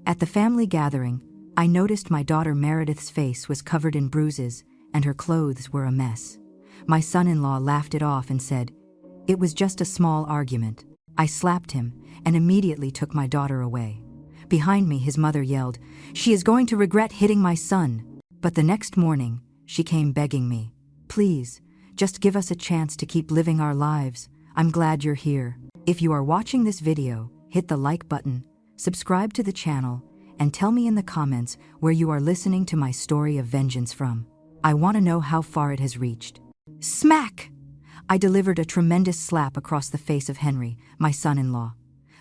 At the family gathering, I noticed my daughter Meredith's face was covered in bruises and her clothes were a mess. My son-in-law laughed it off and said, "It was just a small argument." I slapped him and immediately took my daughter away. Behind me, his mother yelled, "She is going to regret hitting my son." But the next morning, she came begging me, "Please, just give us a chance to keep living our lives. I'm glad you're here." If you are watching this video, hit the like button, subscribe to the channel, and tell me in the comments where you are listening to my story of vengeance from. I want to know how far it has reached. Smack! I delivered a tremendous slap across the face of Henry, my son-in-law.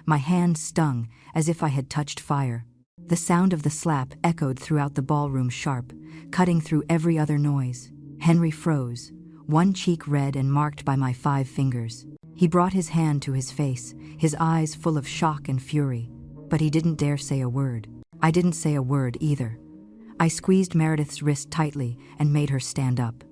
My hand stung as if I had touched fire. The sound of the slap echoed throughout the ballroom sharp, cutting through every other noise. Henry froze, one cheek red and marked by my 5 fingers. He brought his hand to his face, his eyes full of shock and fury, but he didn't dare say a word. I didn't say a word either. I squeezed Meredith's wrist tightly and made her stand up.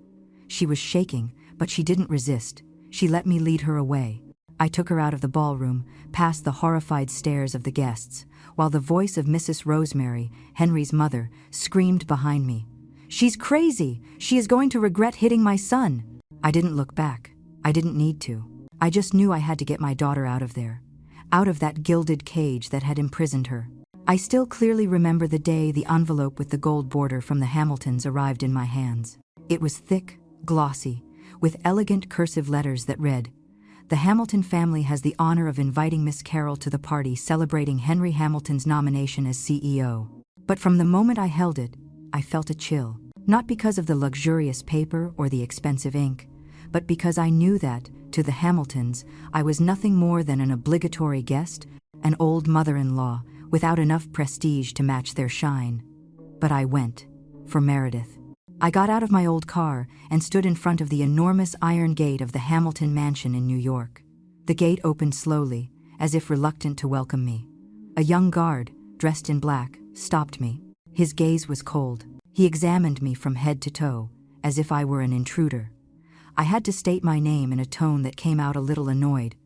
She was shaking, but she didn't resist. She let me lead her away. I took her out of the ballroom, past the horrified stares of the guests, while the voice of Mrs. Rosemary, Henry's mother, screamed behind me, "She's crazy! She is going to regret hitting my son!" I didn't look back. I didn't need to. I just knew I had to get my daughter out of there, out of that gilded cage that had imprisoned her. I still clearly remember the day the envelope with the gold border from the Hamiltons arrived in my hands. It was thick, glossy, with elegant cursive letters that read, "The Hamilton family has the honor of inviting Miss Carroll to the party celebrating Henry Hamilton's nomination as CEO." But from the moment I held it, I felt a chill. Not because of the luxurious paper or the expensive ink, but because I knew that, to the Hamiltons, I was nothing more than an obligatory guest, an old mother-in-law, without enough prestige to match their shine. But I went. For Meredith. I got out of my old car and stood in front of the enormous iron gate of the Hamilton mansion in New York. The gate opened slowly, as if reluctant to welcome me. A young guard, dressed in black, stopped me. His gaze was cold. He examined me from head to toe, as if I were an intruder. I had to state my name in a tone that came out a little annoyed.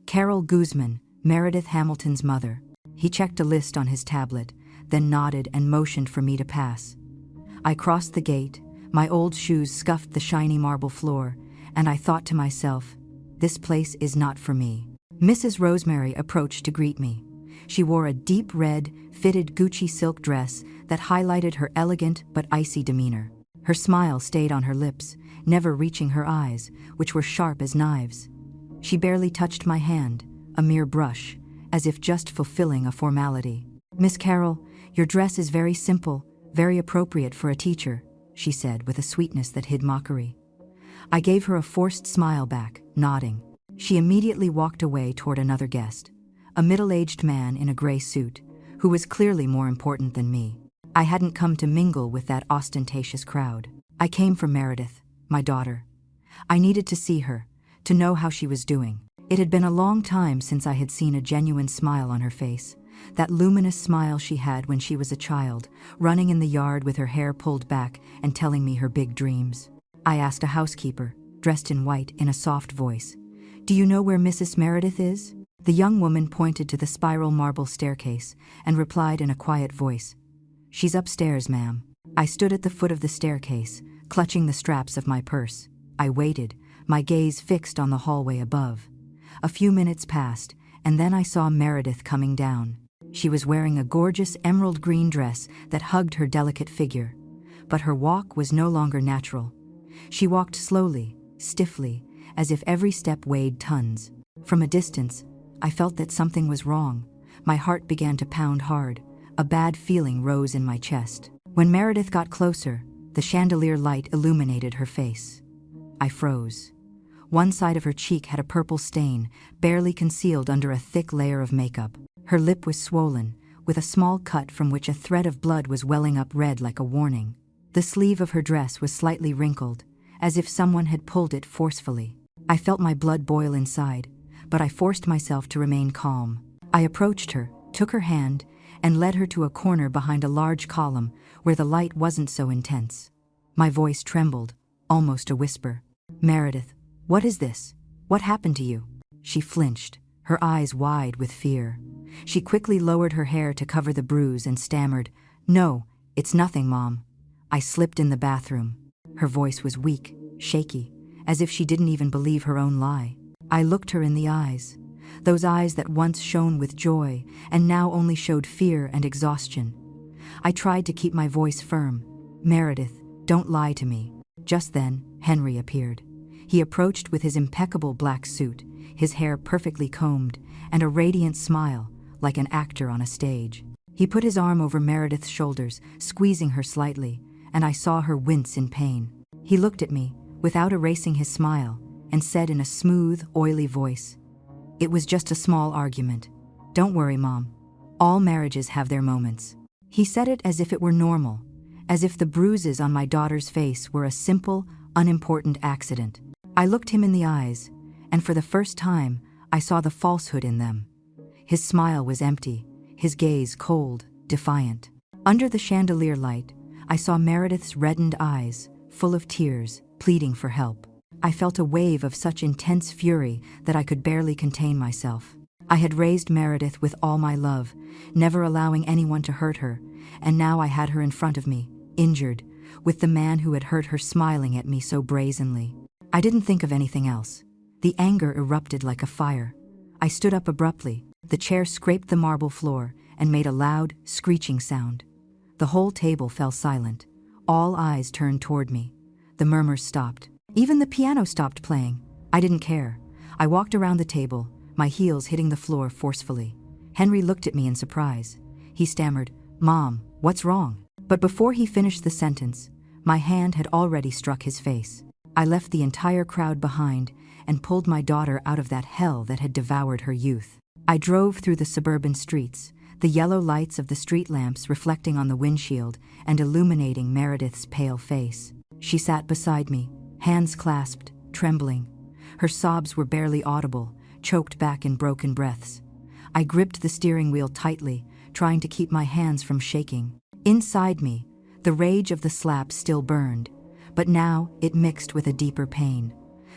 Carol Guzman, Meredith Hamilton's mother. He checked a list on his tablet, then nodded and motioned for me to pass. I crossed the gate, my old shoes scuffed the shiny marble floor, and I thought to myself, this place is not for me. Mrs. Rosemary approached to greet me. She wore a deep red, fitted Gucci silk dress that highlighted her elegant but icy demeanor. Her smile stayed on her lips, never reaching her eyes, which were sharp as knives. She barely touched my hand, a mere brush, as if just fulfilling a formality. "Miss Carroll, your dress is very simple, very appropriate for a teacher," she said with a sweetness that hid mockery. I gave her a forced smile back, nodding. She immediately walked away toward another guest, a middle-aged man in a gray suit, who was clearly more important than me. I hadn't come to mingle with that ostentatious crowd. I came for Meredith, my daughter. I needed to see her, to know how she was doing. It had been a long time since I had seen a genuine smile on her face, that luminous smile she had when she was a child, running in the yard with her hair pulled back and telling me her big dreams. I asked a housekeeper, dressed in white, in a soft voice, "Do you know where Mrs. Meredith is?" The young woman pointed to the spiral marble staircase and replied in a quiet voice, "She's upstairs, ma'am." I stood at the foot of the staircase, clutching the straps of my purse. I waited, my gaze fixed on the hallway above. A few minutes passed, and then I saw Meredith coming down. She was wearing a gorgeous emerald green dress that hugged her delicate figure, but her walk was no longer natural. She walked slowly, stiffly, as if every step weighed tons. From a distance, I felt that something was wrong. My heart began to pound hard. A bad feeling rose in my chest. When Meredith got closer, the chandelier light illuminated her face. I froze. One side of her cheek had a purple stain, barely concealed under a thick layer of makeup. Her lip was swollen, with a small cut from which a thread of blood was welling up red like a warning. The sleeve of her dress was slightly wrinkled, as if someone had pulled it forcefully. I felt my blood boil inside, but I forced myself to remain calm. I approached her, took her hand, and led her to a corner behind a large column where the light wasn't so intense. My voice trembled, almost a whisper. "Meredith, what is this? What happened to you?" She flinched, her eyes wide with fear. She quickly lowered her hair to cover the bruise and stammered, "No, it's nothing, Mom. I slipped in the bathroom." Her voice was weak, shaky, as if she didn't even believe her own lie. I looked her in the eyes, those eyes that once shone with joy and now only showed fear and exhaustion. I tried to keep my voice firm. "Meredith, don't lie to me." Just then, Henry appeared. He approached with his impeccable black suit, his hair perfectly combed, and a radiant smile, like an actor on a stage. He put his arm over Meredith's shoulders, squeezing her slightly, and I saw her wince in pain. He looked at me, without erasing his smile, and said in a smooth, oily voice, "It was just a small argument. Don't worry, Mom. All marriages have their moments." He said it as if it were normal, as if the bruises on my daughter's face were a simple, unimportant accident. I looked him in the eyes, and for the first time, I saw the falsehood in them. His smile was empty, his gaze cold, defiant. Under the chandelier light, I saw Meredith's reddened eyes, full of tears, pleading for help. I felt a wave of such intense fury that I could barely contain myself. I had raised Meredith with all my love, never allowing anyone to hurt her, and now I had her in front of me, injured, with the man who had hurt her smiling at me so brazenly. I didn't think of anything else. The anger erupted like a fire. I stood up abruptly. The chair scraped the marble floor and made a loud, screeching sound. The whole table fell silent. All eyes turned toward me. The murmurs stopped. Even the piano stopped playing. I didn't care. I walked around the table, my heels hitting the floor forcefully. Henry looked at me in surprise. He stammered, "Mom, what's wrong?" But before he finished the sentence, my hand had already struck his face. I left the entire crowd behind and pulled my daughter out of that hell that had devoured her youth. I drove through the suburban streets, the yellow lights of the street lamps reflecting on the windshield and illuminating Meredith's pale face. She sat beside me, hands clasped, trembling. Her sobs were barely audible, choked back in broken breaths. I gripped the steering wheel tightly, trying to keep my hands from shaking. Inside me, the rage of the slap still burned, but now it mixed with a deeper pain.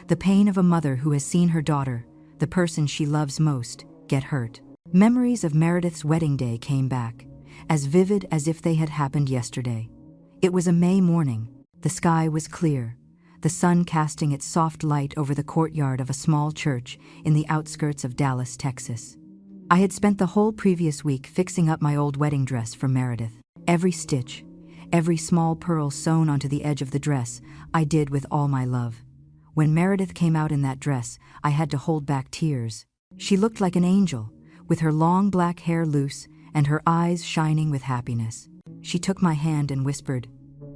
The pain of a mother who has seen her daughter, the person she loves most, get hurt. Memories of Meredith's wedding day came back, as vivid as if they had happened yesterday. It was a May morning. The sky was clear, the sun casting its soft light over the courtyard of a small church in the outskirts of Dallas, Texas. I had spent the whole previous week fixing up my old wedding dress for Meredith. Every stitch, every small pearl sewn onto the edge of the dress, I did with all my love. When Meredith came out in that dress, I had to hold back tears. She looked like an angel, with her long black hair loose and her eyes shining with happiness. She took my hand and whispered,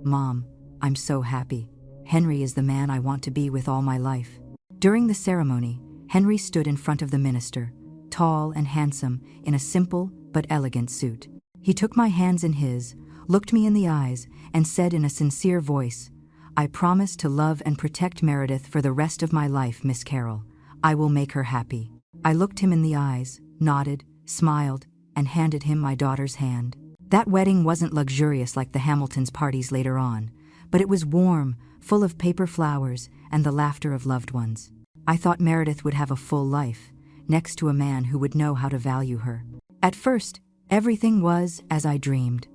"Mom, I'm so happy. Henry is the man I want to be with all my life." During the ceremony, Henry stood in front of the minister, tall and handsome, in a simple but elegant suit. He took my hands in his, looked me in the eyes, and said in a sincere voice, "I promise to love and protect Meredith for the rest of my life, Miss Carroll. I will make her happy." I looked him in the eyes, nodded, smiled, and handed him my daughter's hand. That wedding wasn't luxurious like the Hamiltons' parties later on, but it was warm, full of paper flowers and the laughter of loved ones. I thought Meredith would have a full life, next to a man who would know how to value her. At first, everything was as I dreamed.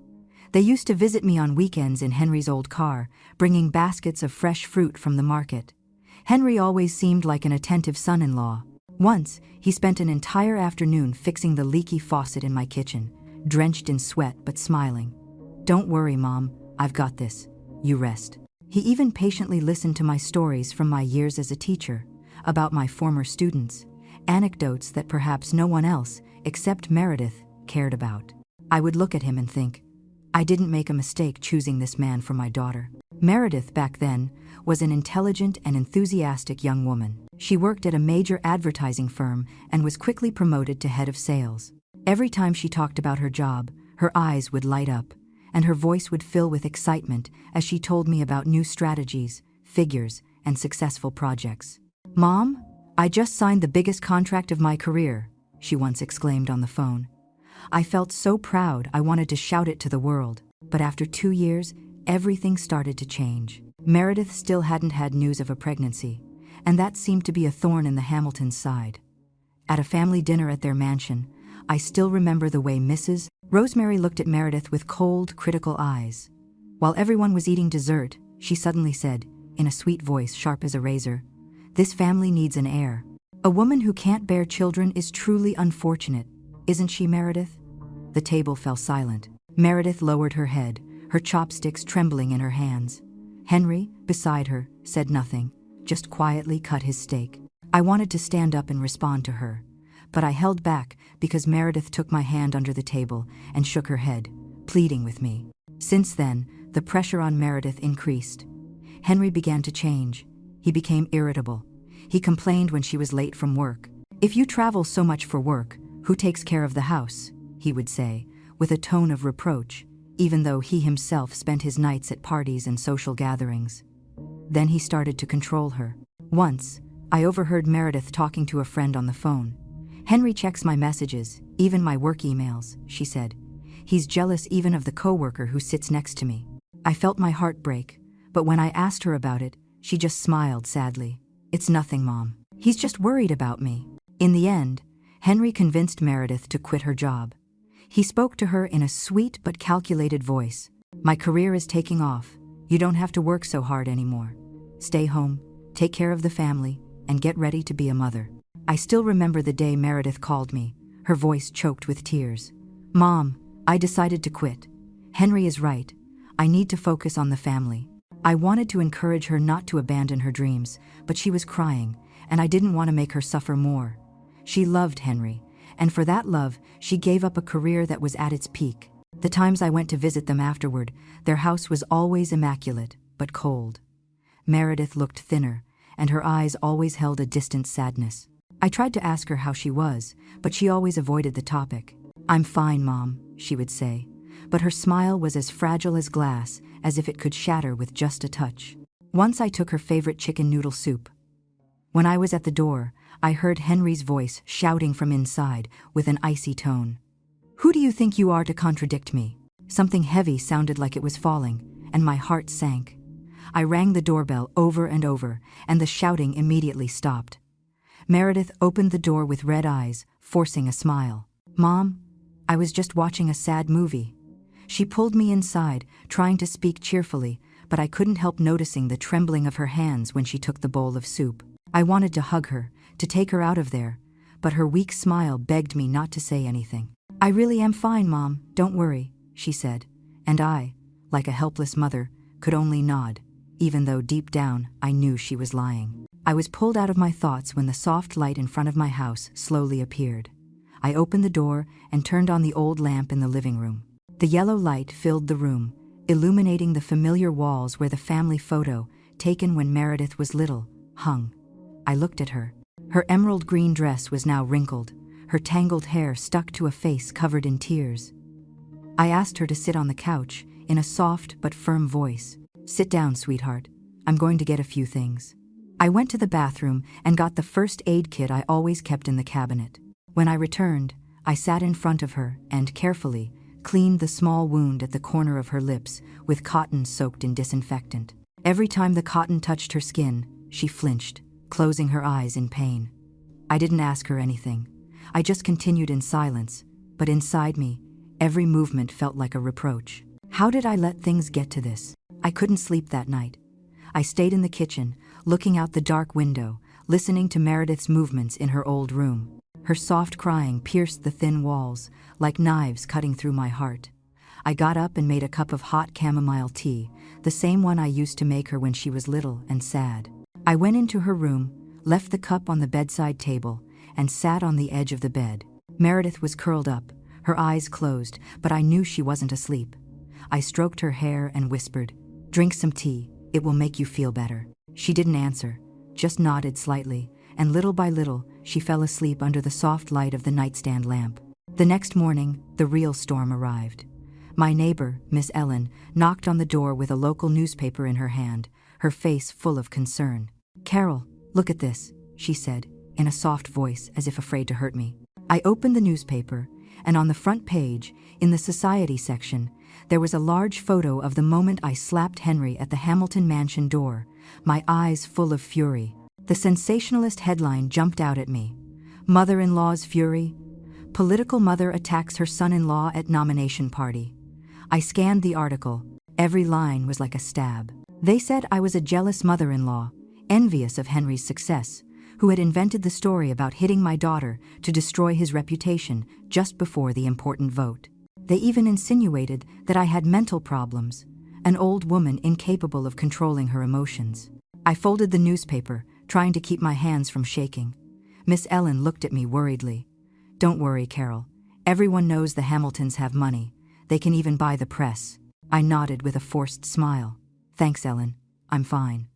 They used to visit me on weekends in Henry's old car, bringing baskets of fresh fruit from the market. Henry always seemed like an attentive son-in-law. Once, he spent an entire afternoon fixing the leaky faucet in my kitchen, drenched in sweat but smiling. "Don't worry, Mom, I've got this. You rest." He even patiently listened to my stories from my years as a teacher, about my former students, anecdotes that perhaps no one else, except Meredith, cared about. I would look at him and think, I didn't make a mistake choosing this man for my daughter. Meredith, back then, was an intelligent and enthusiastic young woman. She worked at a major advertising firm and was quickly promoted to head of sales. Every time she talked about her job, her eyes would light up, and her voice would fill with excitement as she told me about new strategies, figures, and successful projects. "Mom, I just signed the biggest contract of my career," she once exclaimed on the phone. I felt so proud I wanted to shout it to the world, but after 2 years, everything started to change. Meredith still hadn't had news of a pregnancy, and that seemed to be a thorn in the Hamiltons' side. At a family dinner at their mansion, I still remember the way Mrs. Rosemary looked at Meredith with cold, critical eyes. While everyone was eating dessert, she suddenly said, in a sweet voice sharp as a razor, "This family needs an heir. A woman who can't bear children is truly unfortunate, isn't she, Meredith?" The table fell silent. Meredith lowered her head, her chopsticks trembling in her hands. Henry, beside her, said nothing, just quietly cut his steak. I wanted to stand up and respond to her, but I held back because Meredith took my hand under the table and shook her head, pleading with me. Since then, the pressure on Meredith increased. Henry began to change. He became irritable. He complained when she was late from work. "If you travel so much for work, who takes care of the house?" he would say, with a tone of reproach, even though he himself spent his nights at parties and social gatherings. Then he started to control her. Once, I overheard Meredith talking to a friend on the phone. "Henry checks my messages, even my work emails," she said. "He's jealous even of the coworker who sits next to me." I felt my heart break, but when I asked her about it, she just smiled sadly. "It's nothing, Mom. He's just worried about me." In the end, Henry convinced Meredith to quit her job. He spoke to her in a sweet but calculated voice. "My career is taking off. You don't have to work so hard anymore. Stay home, take care of the family, and get ready to be a mother." I still remember the day Meredith called me, her voice choked with tears. "Mom, I decided to quit. Henry is right. I need to focus on the family." I wanted to encourage her not to abandon her dreams, but she was crying, and I didn't want to make her suffer more. She loved Henry, and for that love, she gave up a career that was at its peak. The times I went to visit them afterward, their house was always immaculate, but cold. Meredith looked thinner, and her eyes always held a distant sadness. I tried to ask her how she was, but she always avoided the topic. "I'm fine, Mom," she would say, but her smile was as fragile as glass, as if it could shatter with just a touch. Once I took her favorite chicken noodle soup. When I was at the door, I heard Henry's voice shouting from inside with an icy tone. "Who do you think you are to contradict me?" Something heavy sounded like it was falling, and my heart sank. I rang the doorbell over and over, and the shouting immediately stopped. Meredith opened the door with red eyes, forcing a smile. "Mom, I was just watching a sad movie." She pulled me inside, trying to speak cheerfully, but I couldn't help noticing the trembling of her hands when she took the bowl of soup. I wanted to hug her, to take her out of there, but her weak smile begged me not to say anything. "I really am fine, Mom, don't worry," she said, and I, like a helpless mother, could only nod, even though deep down I knew she was lying. I was pulled out of my thoughts when the soft light in front of my house slowly appeared. I opened the door and turned on the old lamp in the living room. The yellow light filled the room, illuminating the familiar walls where the family photo, taken when Meredith was little, hung. I looked at her. Her emerald green dress was now wrinkled, her tangled hair stuck to a face covered in tears. I asked her to sit on the couch, in a soft but firm voice. "Sit down, sweetheart. I'm going to get a few things." I went to the bathroom and got the first aid kit I always kept in the cabinet. When I returned, I sat in front of her and, carefully, cleaned the small wound at the corner of her lips with cotton soaked in disinfectant. Every time the cotton touched her skin, she flinched, closing her eyes in pain. I didn't ask her anything. I just continued in silence, but inside me, every movement felt like a reproach. How did I let things get to this? I couldn't sleep that night. I stayed in the kitchen, looking out the dark window, listening to Meredith's movements in her old room. Her soft crying pierced the thin walls, like knives cutting through my heart. I got up and made a cup of hot chamomile tea, the same one I used to make her when she was little and sad. I went into her room, left the cup on the bedside table, and sat on the edge of the bed. Meredith was curled up, her eyes closed, but I knew she wasn't asleep. I stroked her hair and whispered, "Drink some tea, it will make you feel better." She didn't answer, just nodded slightly, and little by little, she fell asleep under the soft light of the nightstand lamp. The next morning, the real storm arrived. My neighbor, Miss Ellen, knocked on the door with a local newspaper in her hand, her face full of concern. "Carol, look at this," she said, in a soft voice as if afraid to hurt me. I opened the newspaper, and on the front page, in the society section, there was a large photo of the moment I slapped Henry at the Hamilton mansion door, my eyes full of fury. The sensationalist headline jumped out at me. Mother-in-law's fury. Political mother attacks her son-in-law at nomination party. I scanned the article. Every line was like a stab. They said I was a jealous mother-in-law, envious of Henry's success, who had invented the story about hitting my daughter to destroy his reputation just before the important vote. They even insinuated that I had mental problems, an old woman incapable of controlling her emotions. I folded the newspaper, trying to keep my hands from shaking. Miss Ellen looked at me worriedly. "Don't worry, Carol. Everyone knows the Hamiltons have money. They can even buy the press." I nodded with a forced smile. "Thanks, Ellen. I'm fine."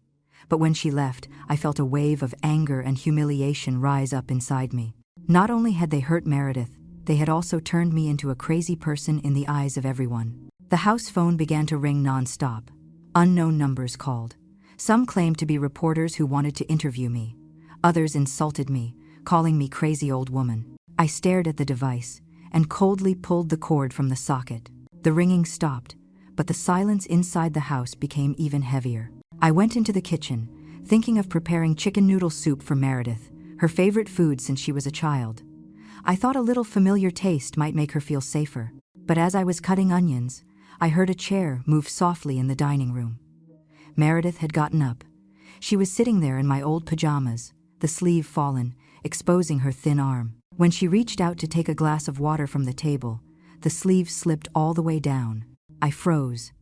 But when she left, I felt a wave of anger and humiliation rise up inside me. Not only had they hurt Meredith, they had also turned me into a crazy person in the eyes of everyone. The house phone began to ring non-stop. Unknown numbers called. Some claimed to be reporters who wanted to interview me. Others insulted me, calling me crazy old woman. I stared at the device and coldly pulled the cord from the socket. The ringing stopped, but the silence inside the house became even heavier. I went into the kitchen, thinking of preparing chicken noodle soup for Meredith, her favorite food since she was a child. I thought a little familiar taste might make her feel safer. But as I was cutting onions, I heard a chair move softly in the dining room. Meredith had gotten up. She was sitting there in my old pajamas, the sleeve fallen, exposing her thin arm. When she reached out to take a glass of water from the table, the sleeve slipped all the way down. I froze.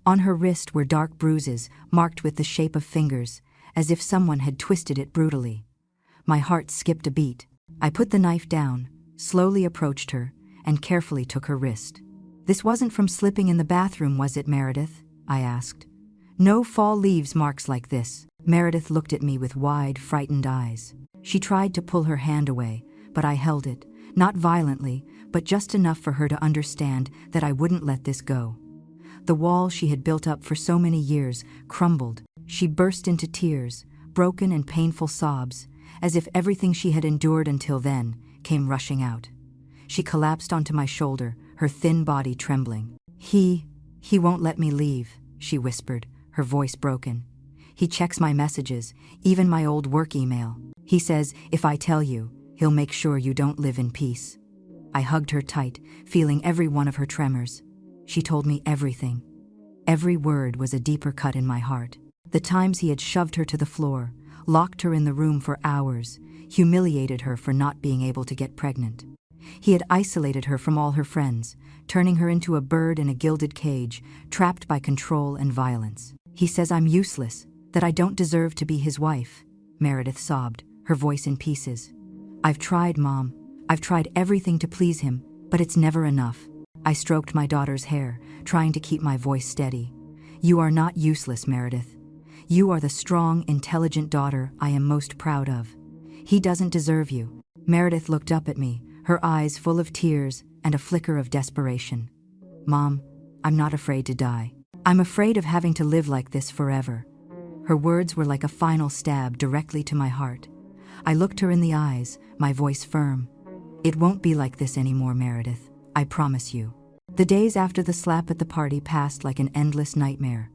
On her wrist were dark bruises, marked with the shape of fingers, as if someone had twisted it brutally. My heart skipped a beat. I put the knife down, slowly approached her, and carefully took her wrist. "This wasn't from slipping in the bathroom, was it, Meredith?" I asked. "No fall leaves marks like this." Meredith looked at me with wide, frightened eyes. She tried to pull her hand away, but I held it, not violently, but just enough for her to understand that I wouldn't let this go. The wall she had built up for so many years crumbled. She burst into tears, broken and painful sobs, as if everything she had endured until then came rushing out. She collapsed onto my shoulder, her thin body trembling. He won't let me leave," she whispered, her voice broken. "He checks my messages, even my old work email. He says, if I tell you, he'll make sure you don't live in peace." I hugged her tight, feeling every one of her tremors. She told me everything. Every word was a deeper cut in my heart. The times he had shoved her to the floor, locked her in the room for hours, humiliated her for not being able to get pregnant. He had isolated her from all her friends, turning her into a bird in a gilded cage, trapped by control and violence. "He says I'm useless, that I don't deserve to be his wife," Meredith sobbed, her voice in pieces. "I've tried, Mom. I've tried everything to please him, but it's never enough." I stroked my daughter's hair, trying to keep my voice steady. "You are not useless, Meredith. You are the strong, intelligent daughter I am most proud of. He doesn't deserve you." Meredith looked up at me, her eyes full of tears and a flicker of desperation. "Mom, I'm not afraid to die. I'm afraid of having to live like this forever." Her words were like a final stab directly to my heart. I looked her in the eyes, my voice firm. "It won't be like this anymore, Meredith. I promise you." The days after the slap at the party passed like an endless nightmare.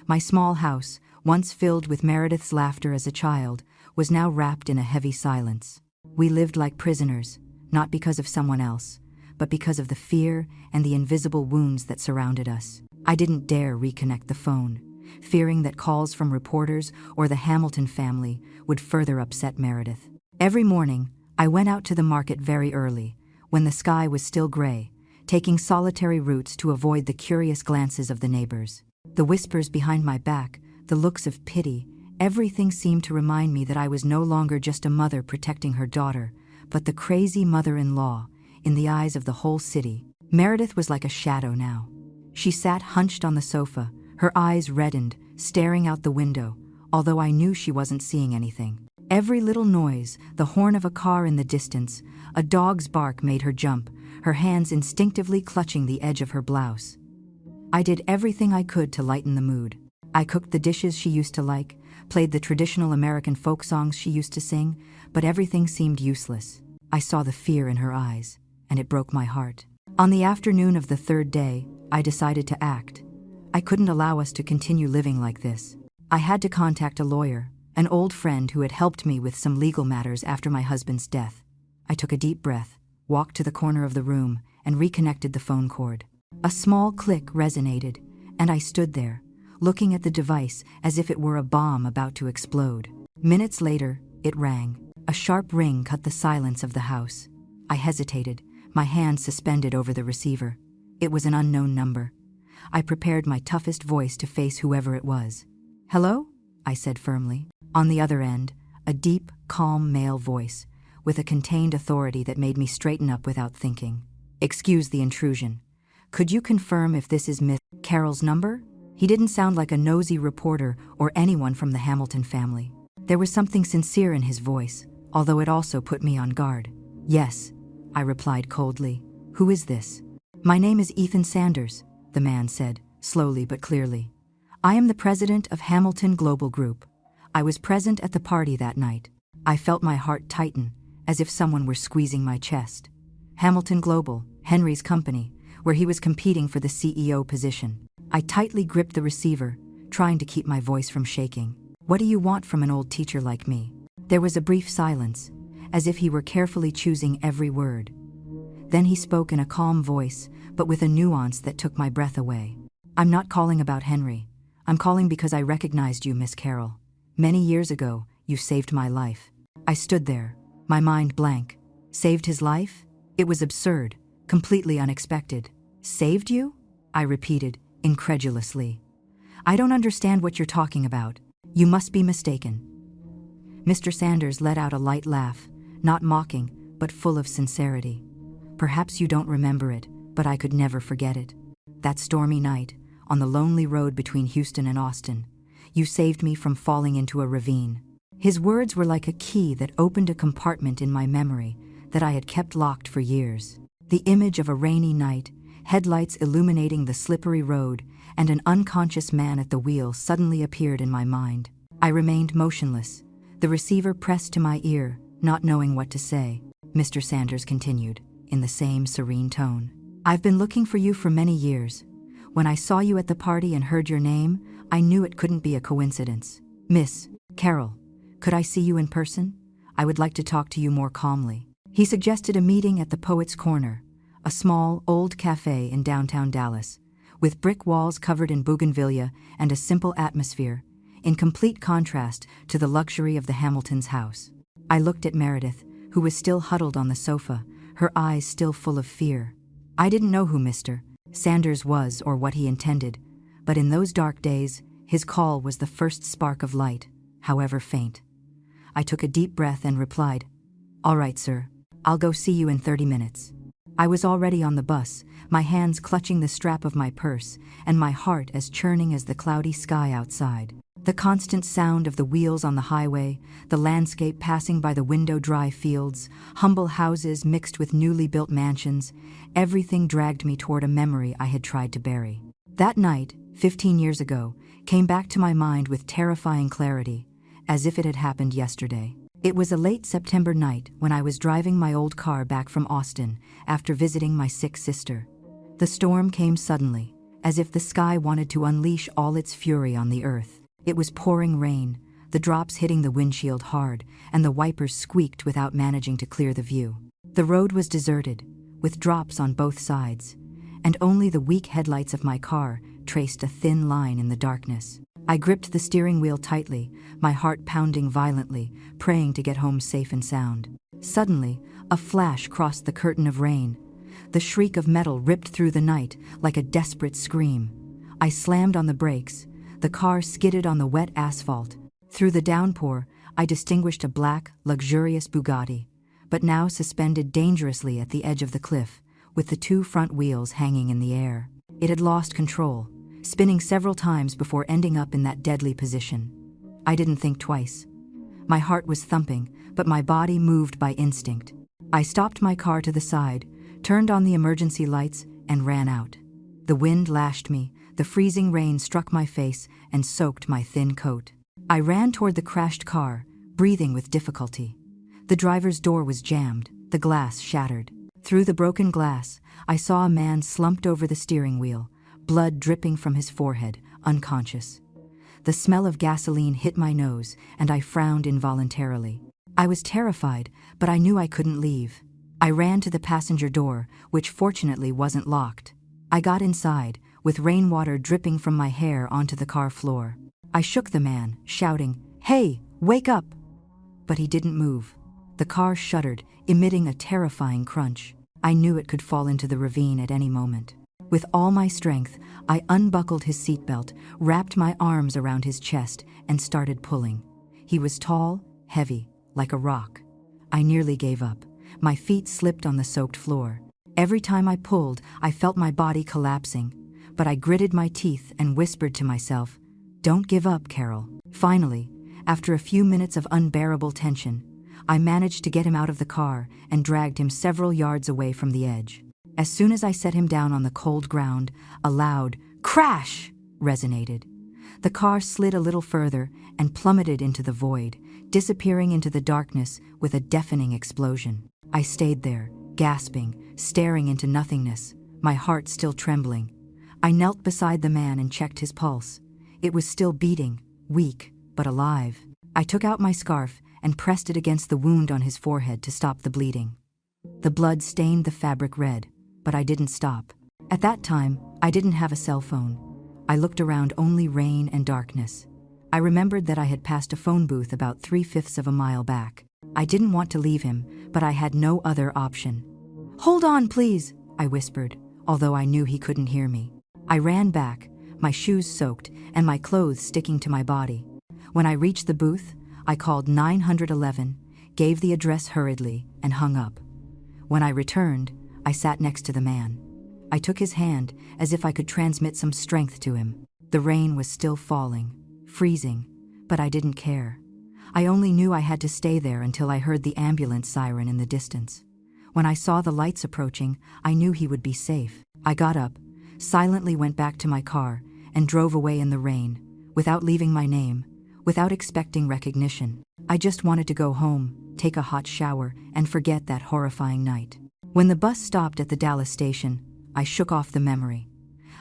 My small house, once filled with Meredith's laughter as a child, was now wrapped in a heavy silence. We lived like prisoners, not because of someone else, but because of the fear and the invisible wounds that surrounded us. I didn't dare reconnect the phone, fearing that calls from reporters or the Hamilton family would further upset Meredith. Every morning, I went out to the market very early, when the sky was still gray, taking solitary routes to avoid the curious glances of the neighbors. The whispers behind my back, the looks of pity, everything seemed to remind me that I was no longer just a mother protecting her daughter, but the crazy mother-in-law in the eyes of the whole city. Meredith was like a shadow now. She sat hunched on the sofa, her eyes reddened, staring out the window, although I knew she wasn't seeing anything. Every little noise, the horn of a car in the distance, a dog's bark made her jump, her hands instinctively clutching the edge of her blouse. I did everything I could to lighten the mood. I cooked the dishes she used to like, played the traditional American folk songs she used to sing, but everything seemed useless. I saw the fear in her eyes, and it broke my heart. On the afternoon of the third day, I decided to act. I couldn't allow us to continue living like this. I had to contact a lawyer, an old friend who had helped me with some legal matters after my husband's death. I took a deep breath, walked to the corner of the room, and reconnected the phone cord. A small click resonated, and I stood there, looking at the device as if it were a bomb about to explode. Minutes later, it rang. A sharp ring cut the silence of the house. I hesitated, my hand suspended over the receiver. It was an unknown number. I prepared my toughest voice to face whoever it was. "Hello?" I said firmly. On the other end, a deep, calm male voice, with a contained authority that made me straighten up without thinking. "Excuse the intrusion. Could you confirm if this is Miss Carroll's number?" He didn't sound like a nosy reporter or anyone from the Hamilton family. There was something sincere in his voice, although it also put me on guard. "Yes," I replied coldly. "Who is this?" "My name is Ethan Sanders," the man said, slowly but clearly. "I am the president of Hamilton Global Group. I was present at the party that night." I felt my heart tighten, as if someone were squeezing my chest. Hamilton Global, Henry's company, where he was competing for the CEO position. I tightly gripped the receiver, trying to keep my voice from shaking. "What do you want from an old teacher like me?" There was a brief silence, as if he were carefully choosing every word. Then he spoke in a calm voice, but with a nuance that took my breath away. "I'm not calling about Henry. I'm calling because I recognized you, Miss Carroll. Many years ago, you saved my life." I stood there, my mind blank. Saved his life? It was absurd, completely unexpected. "Saved you?" I repeated, incredulously. "I don't understand what you're talking about. You must be mistaken." Mr. Sanders let out a light laugh, not mocking, but full of sincerity. "Perhaps you don't remember it, but I could never forget it. That stormy night, on the lonely road between Houston and Austin, you saved me from falling into a ravine." His words were like a key that opened a compartment in my memory that I had kept locked for years. The image of a rainy night, headlights illuminating the slippery road, and an unconscious man at the wheel suddenly appeared in my mind. I remained motionless, the receiver pressed to my ear, not knowing what to say. Mr. Sanders continued, in the same serene tone. "I've been looking for you for many years. When I saw you at the party and heard your name, I knew it couldn't be a coincidence. Miss Carroll, could I see you in person? I would like to talk to you more calmly." He suggested a meeting at the Poets' Corner, a small, old cafe in downtown Dallas, with brick walls covered in bougainvillea and a simple atmosphere, in complete contrast to the luxury of the Hamiltons' house. I looked at Meredith, who was still huddled on the sofa, her eyes still full of fear. I didn't know who Mr. Sanders was or what he intended, but in those dark days, his call was the first spark of light, however faint. I took a deep breath and replied, "All right, sir. I'll go see you in 30 minutes. I was already on the bus, my hands clutching the strap of my purse, and my heart as churning as the cloudy sky outside. The constant sound of the wheels on the highway, the landscape passing by the window-dry fields, humble houses mixed with newly built mansions, everything dragged me toward a memory I had tried to bury. That night, 15 years ago, came back to my mind with terrifying clarity, as if it had happened yesterday. It was a late September night when I was driving my old car back from Austin after visiting my sick sister. The storm came suddenly, as if the sky wanted to unleash all its fury on the earth. It was pouring rain, the drops hitting the windshield hard, and the wipers squeaked without managing to clear the view. The road was deserted, with drops on both sides, and only the weak headlights of my car traced a thin line in the darkness. I gripped the steering wheel tightly, my heart pounding violently, praying to get home safe and sound. Suddenly, a flash crossed the curtain of rain. The shriek of metal ripped through the night like a desperate scream. I slammed on the brakes. The car skidded on the wet asphalt. Through the downpour, I distinguished a black, luxurious Bugatti, but now suspended dangerously at the edge of the cliff, with the two front wheels hanging in the air. It had lost control, spinning several times before ending up in that deadly position. I didn't think twice. My heart was thumping, but my body moved by instinct. I stopped my car to the side, turned on the emergency lights, and ran out. The wind lashed me, the freezing rain struck my face and soaked my thin coat. I ran toward the crashed car, breathing with difficulty. The driver's door was jammed, the glass shattered. Through the broken glass, I saw a man slumped over the steering wheel, blood dripping from his forehead, unconscious. The smell of gasoline hit my nose, and I frowned involuntarily. I was terrified, but I knew I couldn't leave. I ran to the passenger door, which fortunately wasn't locked. I got inside, with rainwater dripping from my hair onto the car floor. I shook the man, shouting, "Hey, wake up!" But he didn't move. The car shuddered, emitting a terrifying crunch. I knew it could fall into the ravine at any moment. With all my strength, I unbuckled his seatbelt, wrapped my arms around his chest, and started pulling. He was tall, heavy, like a rock. I nearly gave up. My feet slipped on the soaked floor. Every time I pulled, I felt my body collapsing, but I gritted my teeth and whispered to myself, "Don't give up, Carol." Finally, after a few minutes of unbearable tension, I managed to get him out of the car and dragged him several yards away from the edge. As soon as I set him down on the cold ground, a loud crash resonated. The car slid a little further and plummeted into the void, disappearing into the darkness with a deafening explosion. I stayed there, gasping, staring into nothingness, my heart still trembling. I knelt beside the man and checked his pulse. It was still beating, weak, but alive. I took out my scarf and pressed it against the wound on his forehead to stop the bleeding. The blood stained the fabric red, but I didn't stop. At that time, I didn't have a cell phone. I looked around, only rain and darkness. I remembered that I had passed a phone booth about 3/5 of a mile back. I didn't want to leave him, but I had no other option. "Hold on, please," I whispered, although I knew he couldn't hear me. I ran back, my shoes soaked and my clothes sticking to my body. When I reached the booth, I called 911, gave the address hurriedly, and hung up. When I returned, I sat next to the man. I took his hand as if I could transmit some strength to him. The rain was still falling, freezing, but I didn't care. I only knew I had to stay there until I heard the ambulance siren in the distance. When I saw the lights approaching, I knew he would be safe. I got up, silently went back to my car, and drove away in the rain, without leaving my name, without expecting recognition. I just wanted to go home, take a hot shower, and forget that horrifying night. When the bus stopped at the Dallas station, I shook off the memory.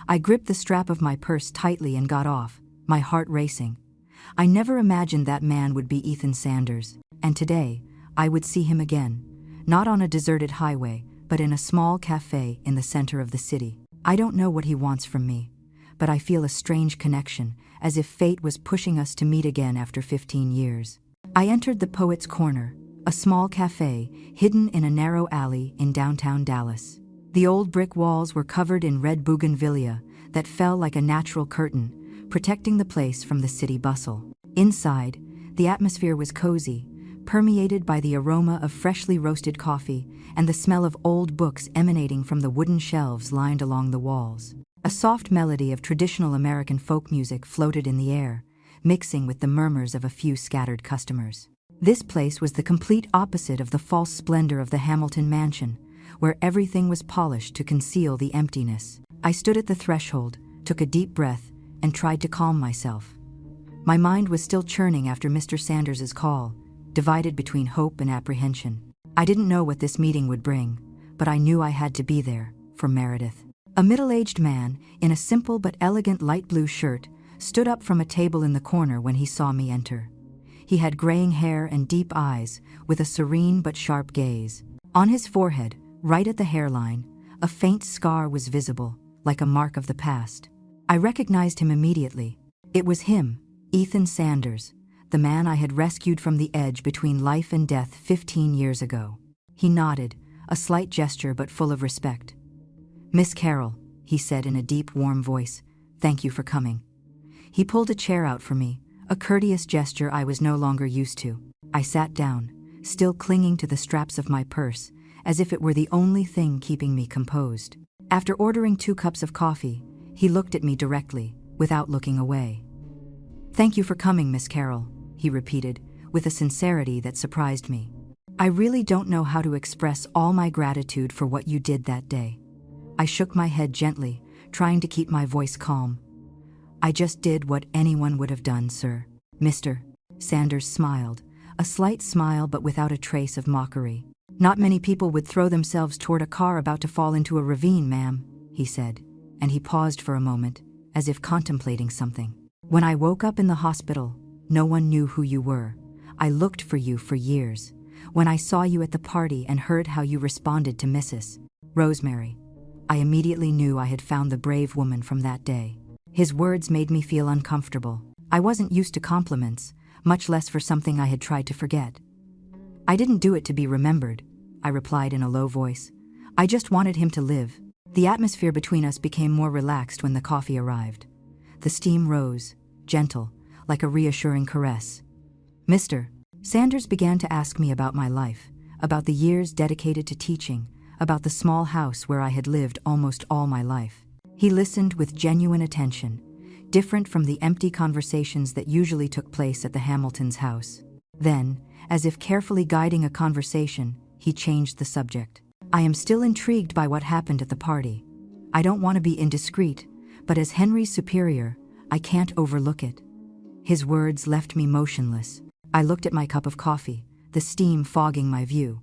I gripped the strap of my purse tightly and got off, my heart racing. I never imagined that man would be Ethan Sanders, and today, I would see him again, not on a deserted highway, but in a small cafe in the center of the city. I don't know what he wants from me, but I feel a strange connection, as if fate was pushing us to meet again after 15 years. I entered the Poet's Corner, a small cafe hidden in a narrow alley in downtown Dallas. The old brick walls were covered in red bougainvillea that fell like a natural curtain, protecting the place from the city bustle. Inside, the atmosphere was cozy, permeated by the aroma of freshly roasted coffee and the smell of old books emanating from the wooden shelves lined along the walls. A soft melody of traditional American folk music floated in the air, mixing with the murmurs of a few scattered customers. This place was the complete opposite of the false splendor of the Hamilton mansion, where everything was polished to conceal the emptiness. I stood at the threshold, took a deep breath, and tried to calm myself. My mind was still churning after Mr. Sanders's call, divided between hope and apprehension. I didn't know what this meeting would bring, but I knew I had to be there, for Meredith. A middle-aged man, in a simple but elegant light blue shirt, stood up from a table in the corner when he saw me enter. He had graying hair and deep eyes, with a serene but sharp gaze. On his forehead, right at the hairline, a faint scar was visible, like a mark of the past. I recognized him immediately. It was him, Ethan Sanders, the man I had rescued from the edge between life and death 15 years ago. He nodded, a slight gesture but full of respect. "Miss Carroll," he said in a deep, warm voice, "thank you for coming." He pulled a chair out for me, a courteous gesture I was no longer used to. I sat down, still clinging to the straps of my purse, as if it were the only thing keeping me composed. After ordering 2 cups of coffee, he looked at me directly, without looking away. "Thank you for coming, Miss Carroll," he repeated, with a sincerity that surprised me. "I really don't know how to express all my gratitude for what you did that day." I shook my head gently, trying to keep my voice calm. "I just did what anyone would have done, sir." "Mr. Sanders smiled, a slight smile but without a trace of mockery. "Not many people would throw themselves toward a car about to fall into a ravine, ma'am," he said, and he paused for a moment, as if contemplating something. "When I woke up in the hospital, no one knew who you were. I looked for you for years. When I saw you at the party and heard how you responded to Mrs. Rosemary, I immediately knew I had found the brave woman from that day. His words made me feel uncomfortable. I wasn't used to compliments, much less for something I had tried to forget. I didn't do it to be remembered, I replied in a low voice. I just wanted him to live. The atmosphere between us became more relaxed when the coffee arrived. The steam rose, gentle, like a reassuring caress. Mr. Sanders began to ask me about my life, about the years dedicated to teaching, about the small house where I had lived almost all my life. He listened with genuine attention, different from the empty conversations that usually took place at the Hamiltons' house. Then, as if carefully guiding a conversation, he changed the subject. I am still intrigued by what happened at the party. I don't want to be indiscreet, but as Henry's superior, I can't overlook it. His words left me motionless. I looked at my cup of coffee, the steam fogging my view.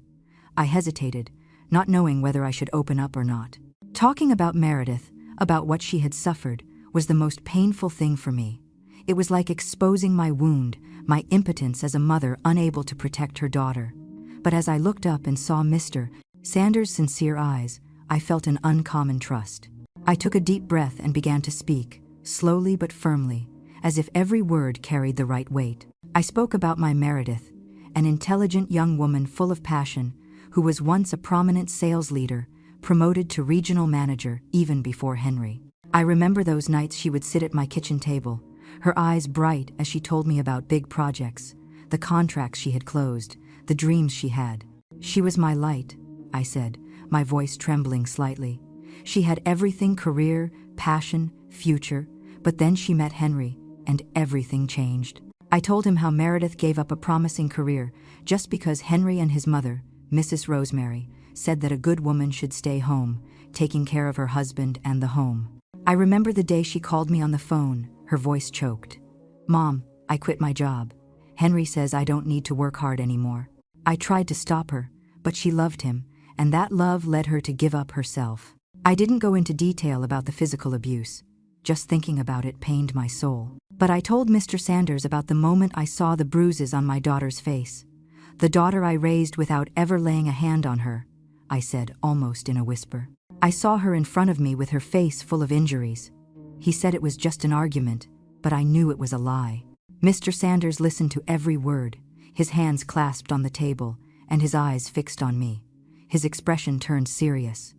I hesitated, not knowing whether I should open up or not. Talking about Meredith, about what she had suffered, was the most painful thing for me. It was like exposing my wound, my impotence as a mother unable to protect her daughter. But as I looked up and saw Mr. Sanders' sincere eyes, I felt an uncommon trust. I took a deep breath and began to speak, slowly but firmly, as if every word carried the right weight. I spoke about my Meredith, an intelligent young woman full of passion, who was once a prominent sales leader, promoted to regional manager even before Henry. I remember those nights she would sit at my kitchen table, her eyes bright as she told me about big projects, the contracts she had closed, the dreams she had. She was my light, I said, my voice trembling slightly. She had everything: career, passion, future, but then she met Henry, and everything changed. I told him how Meredith gave up a promising career just because Henry and his mother, Mrs. Rosemary, said that a good woman should stay home, taking care of her husband and the home. I remember the day she called me on the phone, her voice choked. Mom, I quit my job. Henry says I don't need to work hard anymore. I tried to stop her, but she loved him, and that love led her to give up herself. I didn't go into detail about the physical abuse. Just thinking about it pained my soul. But I told Mr. Sanders about the moment I saw the bruises on my daughter's face. The daughter I raised without ever laying a hand on her, I said, almost in a whisper. I saw her in front of me with her face full of injuries. He said it was just an argument, but I knew it was a lie. Mr. Sanders listened to every word, his hands clasped on the table, and his eyes fixed on me. His expression turned serious.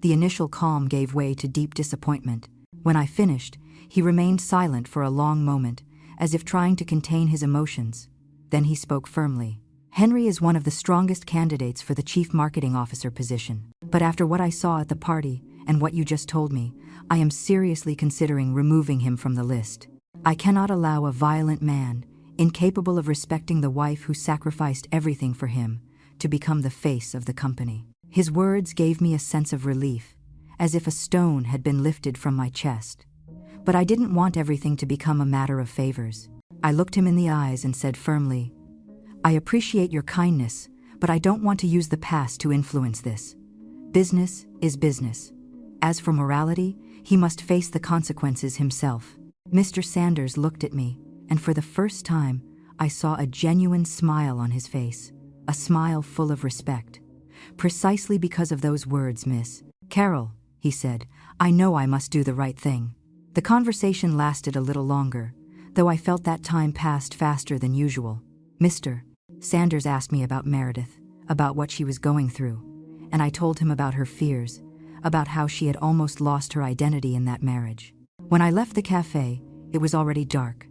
The initial calm gave way to deep disappointment. When I finished, he remained silent for a long moment, as if trying to contain his emotions. Then he spoke firmly. Henry is one of the strongest candidates for the chief marketing officer position. But after what I saw at the party, and what you just told me, I am seriously considering removing him from the list. I cannot allow a violent man, incapable of respecting the wife who sacrificed everything for him, to become the face of the company. His words gave me a sense of relief, as if a stone had been lifted from my chest. But I didn't want everything to become a matter of favors. I looked him in the eyes and said firmly, I appreciate your kindness, but I don't want to use the past to influence this. Business is business. As for morality, he must face the consequences himself. Mr. Sanders looked at me, and for the first time, I saw a genuine smile on his face, a smile full of respect. Precisely because of those words, Miss Carroll, he said, I know I must do the right thing. The conversation lasted a little longer, though I felt that time passed faster than usual. Mr. Sanders asked me about Meredith, about what she was going through, and I told him about her fears, about how she had almost lost her identity in that marriage. When I left the cafe, it was already dark.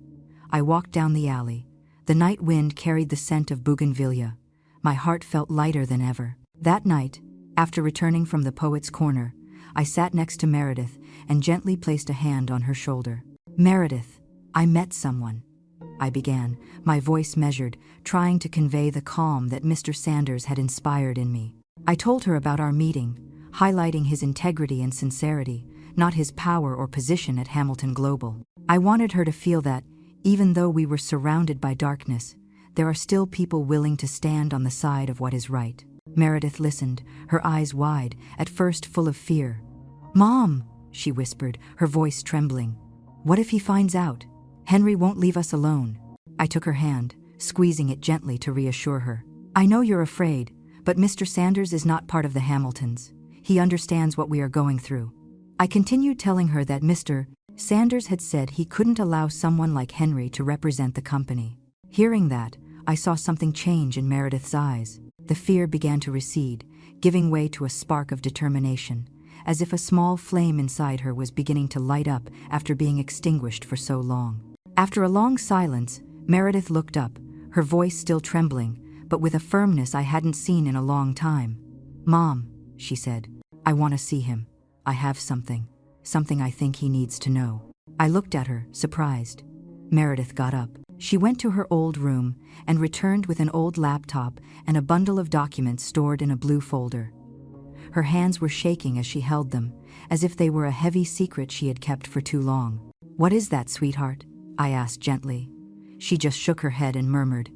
I walked down the alley. The night wind carried the scent of bougainvillea. My heart felt lighter than ever. That night, after returning from the Poet's Corner, I sat next to Meredith and gently placed a hand on her shoulder. Meredith, I met someone, I began, my voice measured, trying to convey the calm that Mr. Sanders had inspired in me. I told her about our meeting, highlighting his integrity and sincerity, not his power or position at Hamilton Global. I wanted her to feel that, even though we were surrounded by darkness, there are still people willing to stand on the side of what is right. Meredith listened, her eyes wide, at first full of fear. Mom, she whispered, her voice trembling. What if he finds out? Henry won't leave us alone. I took her hand, squeezing it gently to reassure her. I know you're afraid, but Mr. Sanders is not part of the Hamiltons. He understands what we are going through. I continued telling her that Mr. Sanders had said he couldn't allow someone like Henry to represent the company. Hearing that, I saw something change in Meredith's eyes. The fear began to recede, giving way to a spark of determination, as if a small flame inside her was beginning to light up after being extinguished for so long. After a long silence, Meredith looked up, her voice still trembling, but with a firmness I hadn't seen in a long time. "Mom," she said, "I want to see him. I have something I think he needs to know." I looked at her, surprised. Meredith got up. She went to her old room and returned with an old laptop and a bundle of documents stored in a blue folder. Her hands were shaking as she held them, as if they were a heavy secret she had kept for too long. "What is that, sweetheart?" I asked gently. She just shook her head and murmured,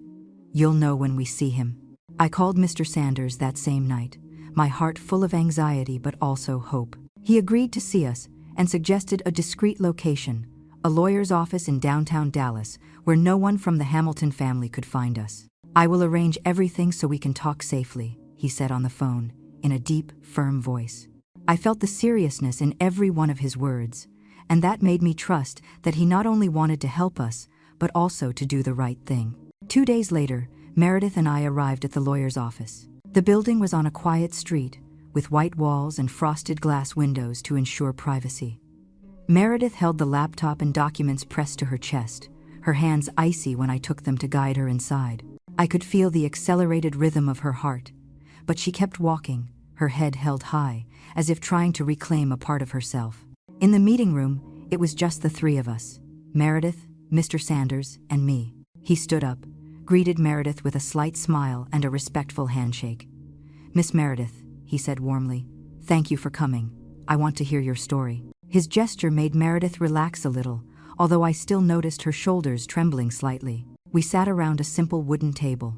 "You'll know when we see him." I called Mr. Sanders that same night, my heart full of anxiety but also hope. He agreed to see us and suggested a discreet location, a lawyer's office in downtown Dallas, where no one from the Hamilton family could find us. "I will arrange everything so we can talk safely," he said on the phone, in a deep, firm voice. I felt the seriousness in every one of his words, and that made me trust that he not only wanted to help us, but also to do the right thing. 2 days later, Meredith and I arrived at the lawyer's office. The building was on a quiet street, with white walls and frosted glass windows to ensure privacy. Meredith held the laptop and documents pressed to her chest, her hands icy when I took them to guide her inside. I could feel the accelerated rhythm of her heart, but she kept walking, her head held high, as if trying to reclaim a part of herself. In the meeting room, it was just the three of us, Meredith, Mr. Sanders, and me. He stood up, greeted Meredith with a slight smile and a respectful handshake. "Miss Meredith," he said warmly, "thank you for coming. I want to hear your story." His gesture made Meredith relax a little, although I still noticed her shoulders trembling slightly. We sat around a simple wooden table.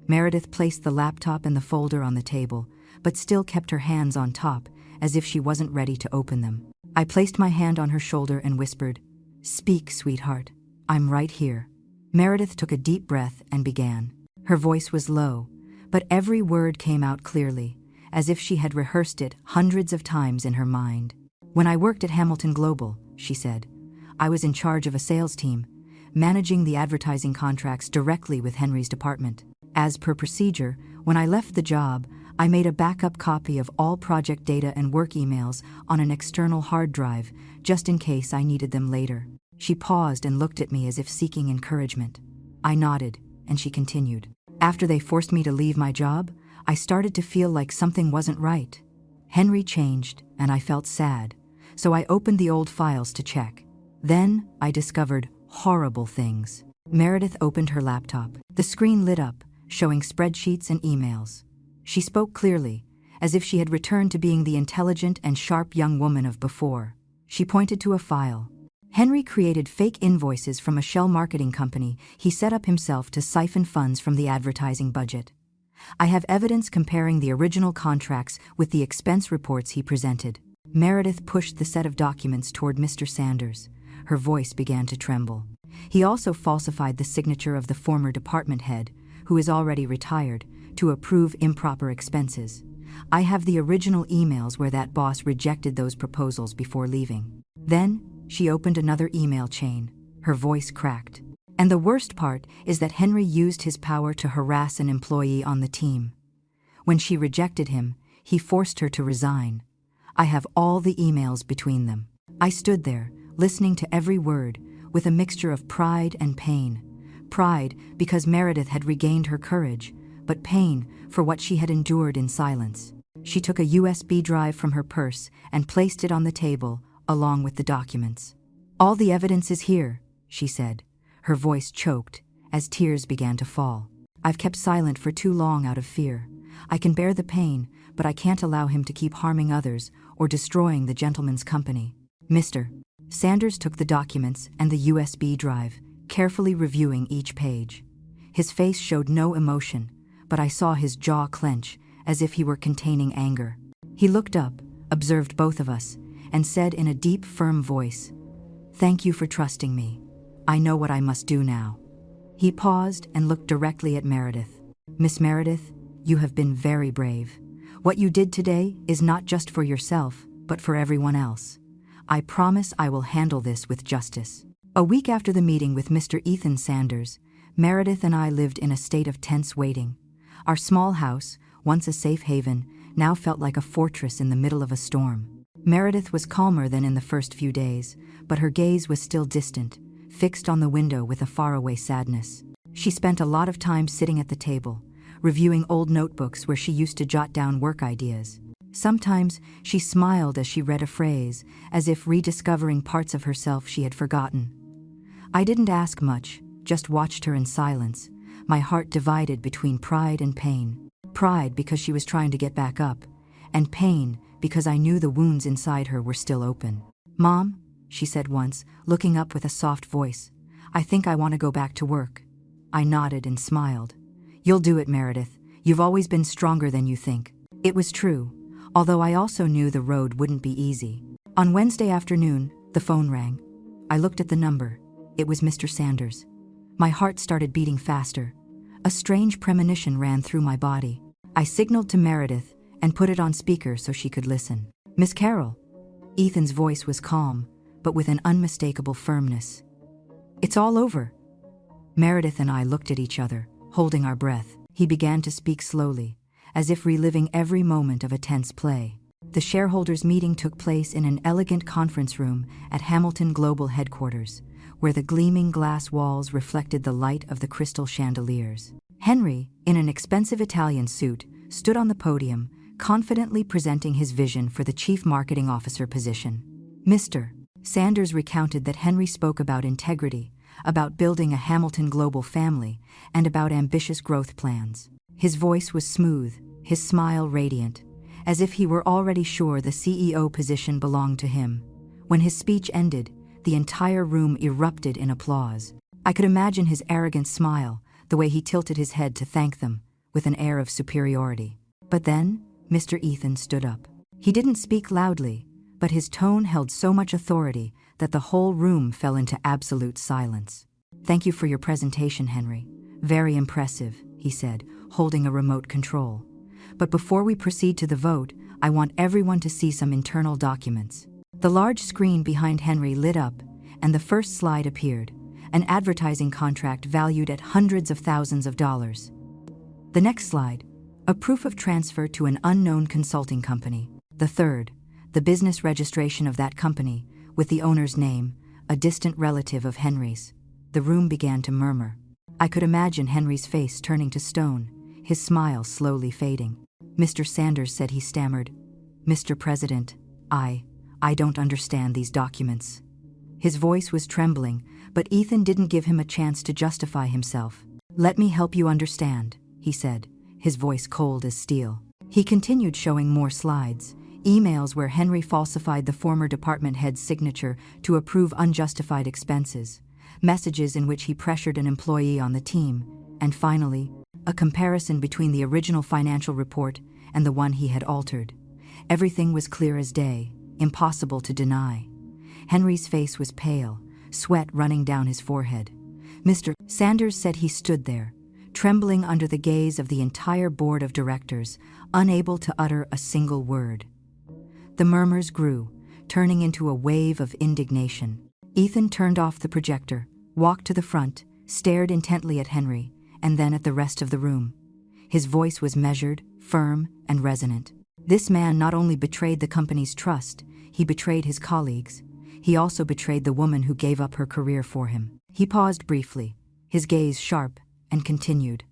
Meredith placed the laptop and the folder on the table, but still kept her hands on top, as if she wasn't ready to open them. I placed my hand on her shoulder and whispered, "Speak, sweetheart. I'm right here." Meredith took a deep breath and began. Her voice was low, but every word came out clearly, as if she had rehearsed it hundreds of times in her mind. "When I worked at Hamilton Global," she said, "I was in charge of a sales team, managing the advertising contracts directly with Henry's department. As per procedure, when I left the job, I made a backup copy of all project data and work emails on an external hard drive, just in case I needed them later." She paused and looked at me as if seeking encouragement. I nodded, and she continued. "After they forced me to leave my job, I started to feel like something wasn't right. Henry changed, and I felt sad, so I opened the old files to check. Then I discovered horrible things." Meredith opened her laptop. The screen lit up, showing spreadsheets and emails. She spoke clearly, as if she had returned to being the intelligent and sharp young woman of before. She pointed to a file. "Henry created fake invoices from a shell marketing company he set up himself to siphon funds from the advertising budget. I have evidence comparing the original contracts with the expense reports he presented." Meredith pushed the set of documents toward Mr. Sanders. Her voice began to tremble. "He also falsified the signature of the former department head, who is already retired, to approve improper expenses. I have the original emails where that boss rejected those proposals before leaving." Then, she opened another email chain. Her voice cracked. "And the worst part is that Henry used his power to harass an employee on the team. When she rejected him, he forced her to resign. I have all the emails between them." I stood there, listening to every word, with a mixture of pride and pain. Pride because Meredith had regained her courage, but pain for what she had endured in silence. She took a USB drive from her purse and placed it on the table, along with the documents. "All the evidence is here," she said. Her voice choked, as tears began to fall. "I've kept silent for too long out of fear. I can bear the pain, but I can't allow him to keep harming others or destroying the gentleman's company." Mr. Sanders took the documents and the USB drive, carefully reviewing each page. His face showed no emotion, but I saw his jaw clench, as if he were containing anger. He looked up, observed both of us, and said in a deep, firm voice, "Thank you for trusting me. I know what I must do now." He paused and looked directly at Meredith. Miss Meredith, you have been very brave. What you did today is not just for yourself, but for everyone else. I promise I will handle this with justice. A week after the meeting with Mr. Ethan Sanders, Meredith and I lived in a state of tense waiting. Our small house, once a safe haven, now felt like a fortress in the middle of a storm. Meredith was calmer than in the first few days, but her gaze was still distant, fixed on the window with a faraway sadness. She spent a lot of time sitting at the table, reviewing old notebooks where she used to jot down work ideas. Sometimes she smiled as she read a phrase, as if rediscovering parts of herself she had forgotten. I didn't ask much, just watched her in silence, my heart divided between pride and pain. Pride because she was trying to get back up, and pain because I knew the wounds inside her were still open. "Mom," she said once, looking up with a soft voice, "I think I want to go back to work." I nodded and smiled. "You'll do it, Meredith. You've always been stronger than you think." It was true, although I also knew the road wouldn't be easy. On Wednesday afternoon, the phone rang. I looked at the number. It was Mr. Sanders. My heart started beating faster. A strange premonition ran through my body. I signaled to Meredith and put it on speaker so she could listen. "Miss Carroll." Ethan's voice was calm, but with an unmistakable firmness. "It's all over." Meredith and I looked at each other, holding our breath. He began to speak slowly, as if reliving every moment of a tense play. The shareholders' meeting took place in an elegant conference room at Hamilton Global headquarters, where the gleaming glass walls reflected the light of the crystal chandeliers. Henry, in an expensive Italian suit, stood on the podium, confidently presenting his vision for the chief marketing officer position. Mr. Sanders recounted that Henry spoke about integrity, about building a Hamilton Global family, and about ambitious growth plans. His voice was smooth, his smile radiant, as if he were already sure the CEO position belonged to him. When his speech ended, the entire room erupted in applause. I could imagine his arrogant smile, the way he tilted his head to thank them, with an air of superiority. But then, Mr. Ethan stood up. He didn't speak loudly, but his tone held so much authority that the whole room fell into absolute silence. "Thank you for your presentation, Henry. Very impressive," he said, holding a remote control. "But before we proceed to the vote, I want everyone to see some internal documents." The large screen behind Henry lit up, and the first slide appeared, an advertising contract valued at hundreds of thousands of dollars. The next slide, a proof of transfer to an unknown consulting company. The third, the business registration of that company, with the owner's name, a distant relative of Henry's. The room began to murmur. I could imagine Henry's face turning to stone, his smile slowly fading. Mr. Sanders said, he stammered, "Mr. President, I don't understand these documents." His voice was trembling, but Ethan didn't give him a chance to justify himself. "Let me help you understand," he said, his voice cold as steel. He continued showing more slides, emails where Henry falsified the former department head's signature to approve unjustified expenses, messages in which he pressured an employee on the team, and finally, a comparison between the original financial report and the one he had altered. Everything was clear as day, impossible to deny. Henry's face was pale, sweat running down his forehead. Mr. Sanders said he stood there, trembling under the gaze of the entire board of directors, unable to utter a single word. The murmurs grew, turning into a wave of indignation. Ethan turned off the projector, walked to the front, stared intently at Henry, and then at the rest of the room. His voice was measured, firm, and resonant. This man not only betrayed the company's trust, he betrayed his colleagues. He also betrayed the woman who gave up her career for him. He paused briefly, his gaze sharp, and continued.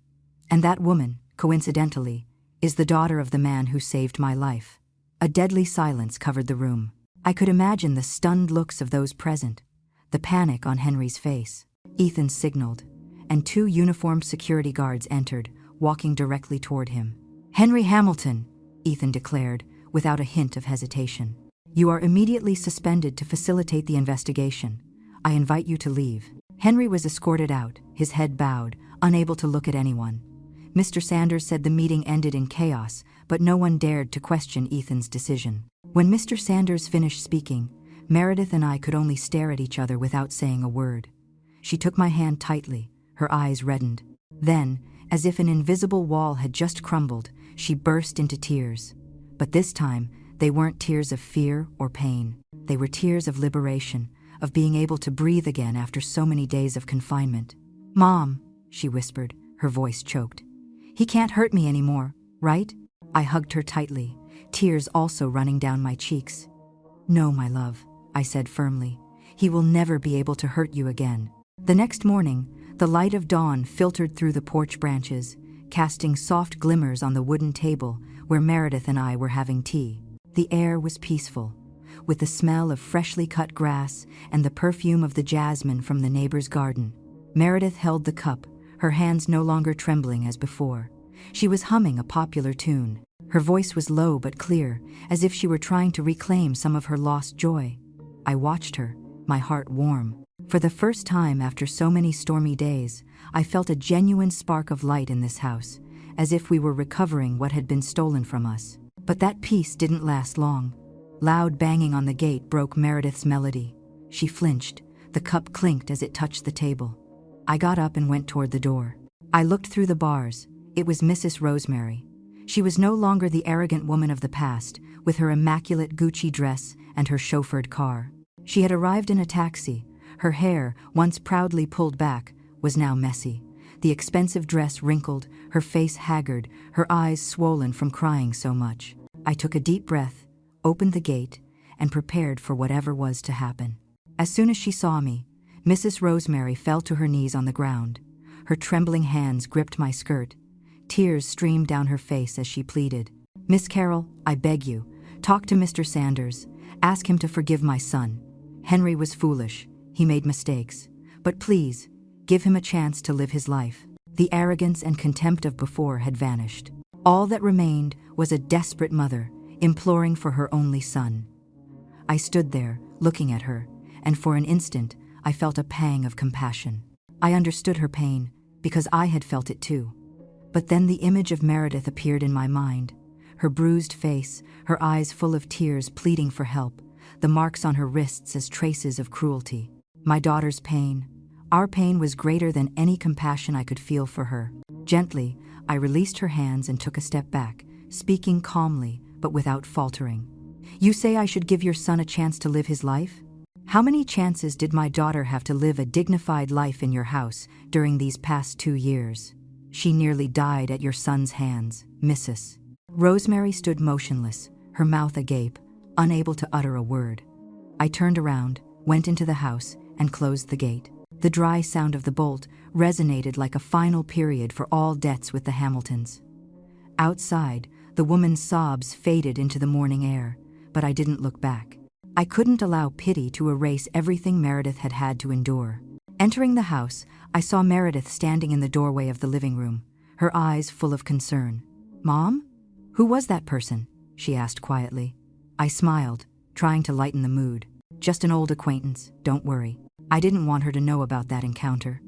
"And that woman, coincidentally, is the daughter of the man who saved my life." A deadly silence covered the room. I could imagine the stunned looks of those present, the panic on Henry's face. Ethan signaled, and 2 uniformed security guards entered, walking directly toward him. "Henry Hamilton," Ethan declared, without a hint of hesitation. "You are immediately suspended to facilitate the investigation. I invite you to leave." Henry was escorted out, his head bowed, unable to look at anyone. Mr. Sanders said the meeting ended in chaos, but no one dared to question Ethan's decision. When Mr. Sanders finished speaking, Meredith and I could only stare at each other without saying a word. She took my hand tightly, Her eyes reddened. Then, as if an invisible wall had just crumbled, she burst into tears. But this time, they weren't tears of fear or pain. They were tears of liberation, of being able to breathe again after so many days of confinement. "Mom," she whispered, her voice choked. "He can't hurt me anymore, right?" I hugged her tightly, tears also running down my cheeks. "No, my love," I said firmly. "He will never be able to hurt you again." The next morning, the light of dawn filtered through the porch branches, casting soft glimmers on the wooden table where Meredith and I were having tea. The air was peaceful, with the smell of freshly cut grass and the perfume of the jasmine from the neighbor's garden. Meredith held the cup, her hands no longer trembling as before. She was humming a popular tune. Her voice was low but clear, as if she were trying to reclaim some of her lost joy. I watched her, my heart warm. For the first time after so many stormy days, I felt a genuine spark of light in this house, as if we were recovering what had been stolen from us. But that peace didn't last long. Loud banging on the gate broke Meredith's melody. She flinched. The cup clinked as it touched the table. I got up and went toward the door. I looked through the bars. It was Mrs. Rosemary. She was no longer the arrogant woman of the past, with her immaculate Gucci dress and her chauffeured car. She had arrived in a taxi. Her hair, once proudly pulled back, was now messy. The expensive dress wrinkled, her face haggard, her eyes swollen from crying so much. I took a deep breath, opened the gate, and prepared for whatever was to happen. As soon as she saw me, Mrs. Rosemary fell to her knees on the ground. Her trembling hands gripped my skirt. Tears streamed down her face as she pleaded. "Miss Carroll, I beg you, talk to Mr. Sanders. Ask him to forgive my son. Henry was foolish. He made mistakes. But please, give him a chance to live his life." The arrogance and contempt of before had vanished. All that remained was a desperate mother, imploring for her only son. I stood there, looking at her, and for an instant, I felt a pang of compassion. I understood her pain, because I had felt it too. But then the image of Meredith appeared in my mind. Her bruised face, her eyes full of tears pleading for help, the marks on her wrists as traces of cruelty. My daughter's pain, our pain was greater than any compassion I could feel for her. Gently, I released her hands and took a step back, speaking calmly but without faltering. "You say I should give your son a chance to live his life? How many chances did my daughter have to live a dignified life in your house during these past 2 years? She nearly died at your son's hands, Mrs." Rosemary stood motionless, her mouth agape, unable to utter a word. I turned around, went into the house, and closed the gate. The dry sound of the bolt resonated like a final period for all debts with the Hamiltons. Outside, the woman's sobs faded into the morning air, but I didn't look back. I couldn't allow pity to erase everything Meredith had had to endure. Entering the house, I saw Meredith standing in the doorway of the living room, her eyes full of concern. "Mom? Who was that person?" she asked quietly. I smiled, trying to lighten the mood. "Just an old acquaintance, don't worry." I didn't want her to know about that encounter.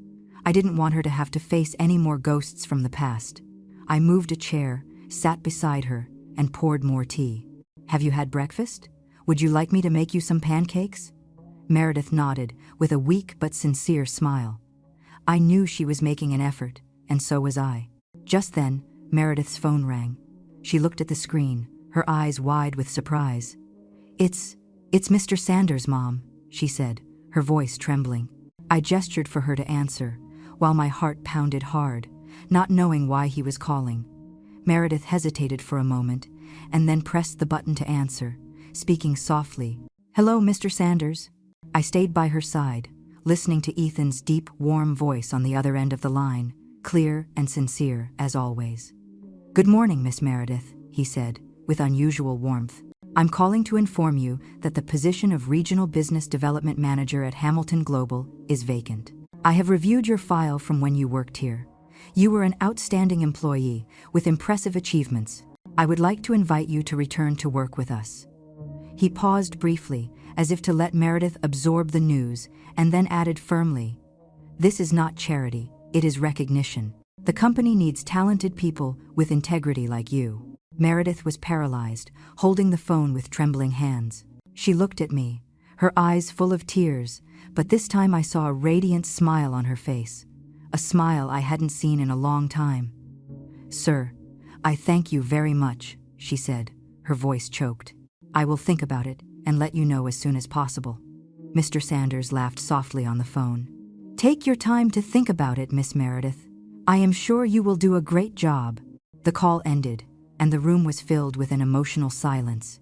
I didn't want her to have to face any more ghosts from the past. I moved a chair, sat beside her, and poured more tea. "Have you had breakfast? Would you like me to make you some pancakes?" Meredith nodded, with a weak but sincere smile. I knew she was making an effort, and so was I. Just then, Meredith's phone rang. She looked at the screen, her eyes wide with surprise. It's Mr. Sanders, Mom," she said, her voice trembling. I gestured for her to answer, while my heart pounded hard, not knowing why he was calling. Meredith hesitated for a moment, and then pressed the button to answer, speaking softly. "Hello, Mr. Sanders." I stayed by her side, listening to Ethan's deep, warm voice on the other end of the line, clear and sincere as always. "Good morning, Miss Meredith," he said, with unusual warmth. "I'm calling to inform you that the position of Regional Business Development Manager at Hamilton Global is vacant. I have reviewed your file from when you worked here. You were an outstanding employee with impressive achievements. I would like to invite you to return to work with us." He paused briefly, as if to let Meredith absorb the news, and then added firmly, "This is not charity, it is recognition. The company needs talented people with integrity like you." Meredith was paralyzed, holding the phone with trembling hands. She looked at me, her eyes full of tears, but this time I saw a radiant smile on her face. a smile I hadn't seen in a long time. "Sir, I thank you very much," she said, her voice choked. "I will think about it and let you know as soon as possible." Mr. Sanders laughed softly on the phone. "Take your time to think about it, Miss Meredith. I am sure you will do a great job." The call ended, and the room was filled with an emotional silence.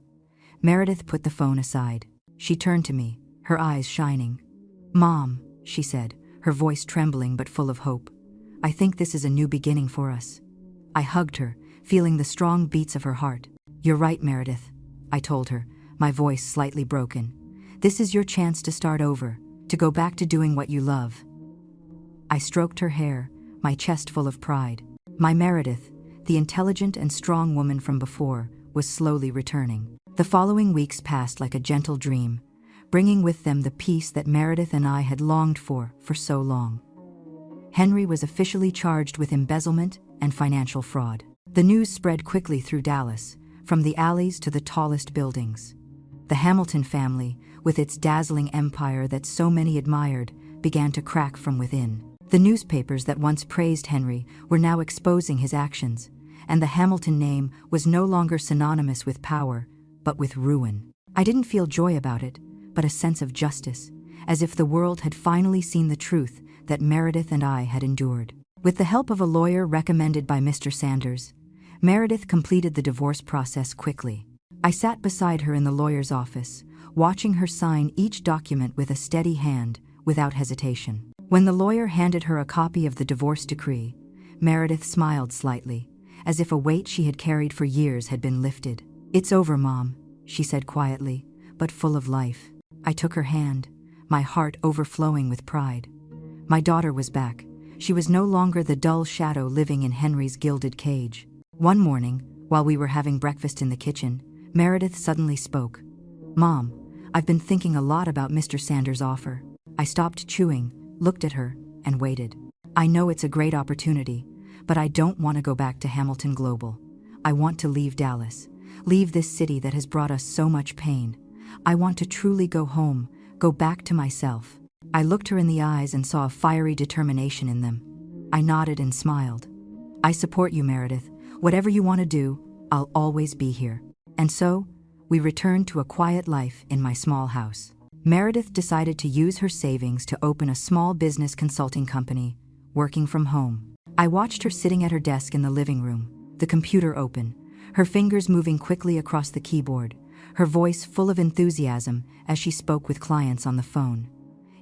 Meredith put the phone aside. She turned to me, her eyes shining. "Mom," she said, her voice trembling but full of hope, "I think this is a new beginning for us." I hugged her, feeling the strong beats of her heart. "You're right, Meredith," I told her, my voice slightly broken. "This is your chance to start over, to go back to doing what you love." I stroked her hair, my chest full of pride. My Meredith, the intelligent and strong woman from before, was slowly returning. The following weeks passed like a gentle dream, bringing with them the peace that Meredith and I had longed for so long. Henry was officially charged with embezzlement and financial fraud. The news spread quickly through Dallas, from the alleys to the tallest buildings. The Hamilton family, with its dazzling empire that so many admired, began to crack from within. The newspapers that once praised Henry were now exposing his actions, and the Hamilton name was no longer synonymous with power, but with ruin. I didn't feel joy about it, but a sense of justice, as if the world had finally seen the truth that Meredith and I had endured. With the help of a lawyer recommended by Mr. Sanders, Meredith completed the divorce process quickly. I sat beside her in the lawyer's office, watching her sign each document with a steady hand, without hesitation. When the lawyer handed her a copy of the divorce decree, Meredith smiled slightly, as if a weight she had carried for years had been lifted. "It's over, Mom," she said quietly, but full of life. I took her hand, my heart overflowing with pride. My daughter was back. She was no longer the dull shadow living in Henry's gilded cage. One morning, while we were having breakfast in the kitchen, Meredith suddenly spoke. "Mom, I've been thinking a lot about Mr. Sanders' offer." I stopped chewing, looked at her, and waited. "I know it's a great opportunity, but I don't want to go back to Hamilton Global. I want to leave Dallas, leave this city that has brought us so much pain. I want to truly go home, go back to myself." I looked her in the eyes and saw a fiery determination in them. I nodded and smiled. "I support you, Meredith. Whatever you want to do, I'll always be here." And so, we returned to a quiet life in my small house. Meredith decided to use her savings to open a small business consulting company, working from home. I watched her sitting at her desk in the living room, the computer open, her fingers moving quickly across the keyboard, her voice full of enthusiasm as she spoke with clients on the phone.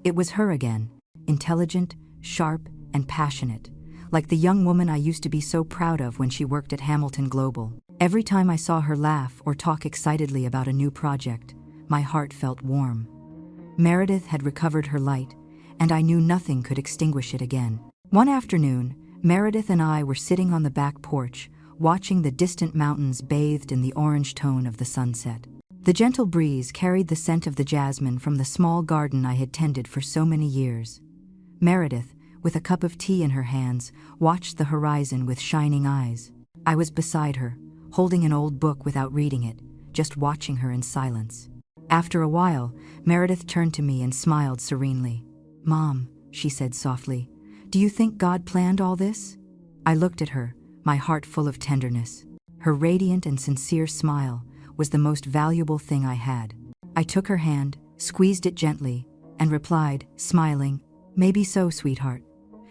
It was her again, intelligent, sharp, and passionate, like the young woman I used to be so proud of when she worked at Hamilton Global. Every time I saw her laugh or talk excitedly about a new project, my heart felt warm. Meredith had recovered her light, and I knew nothing could extinguish it again. One afternoon, Meredith and I were sitting on the back porch, watching the distant mountains bathed in the orange tone of the sunset. The gentle breeze carried the scent of the jasmine from the small garden I had tended for so many years. Meredith, with a cup of tea in her hands, watched the horizon with shining eyes. I was beside her, holding an old book without reading it, just watching her in silence. After a while, Meredith turned to me and smiled serenely. "Mom," she said softly, "do you think God planned all this?" I looked at her, my heart full of tenderness. Her radiant and sincere smile was the most valuable thing I had. I took her hand, squeezed it gently, and replied, smiling, "Maybe so, sweetheart.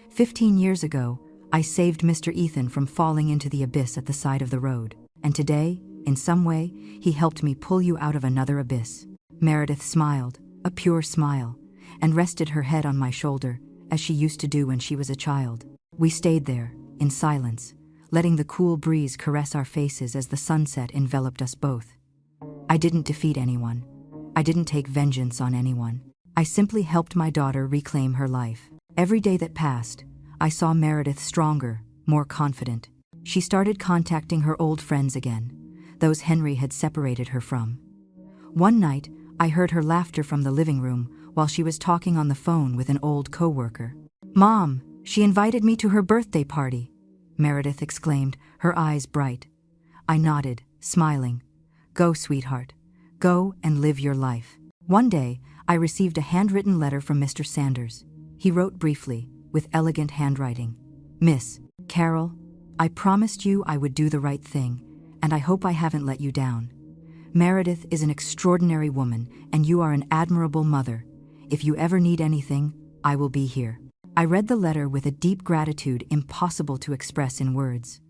15 years ago, I saved Mr. Ethan from falling into the abyss at the side of the road, and today, in some way, he helped me pull you out of another abyss." Meredith smiled, a pure smile, and rested her head on my shoulder, as she used to do when she was a child. We stayed there, in silence, letting the cool breeze caress our faces as the sunset enveloped us both. I didn't defeat anyone. I didn't take vengeance on anyone. I simply helped my daughter reclaim her life. Every day that passed, I saw Meredith stronger, more confident. She started contacting her old friends again, those Henry had separated her from. One night, I heard her laughter from the living room while she was talking on the phone with an old coworker. "Mom, she invited me to her birthday party," Meredith exclaimed, her eyes bright. I nodded, smiling. "Go, sweetheart. Go and live your life." One day, I received a handwritten letter from Mr. Sanders. He wrote briefly, with elegant handwriting. Miss Carol, I promised you I would do the right thing, and I hope I haven't let you down. Meredith is an extraordinary woman, and you are an admirable mother. If you ever need anything, I will be here. I read the letter with a deep gratitude impossible to express in words.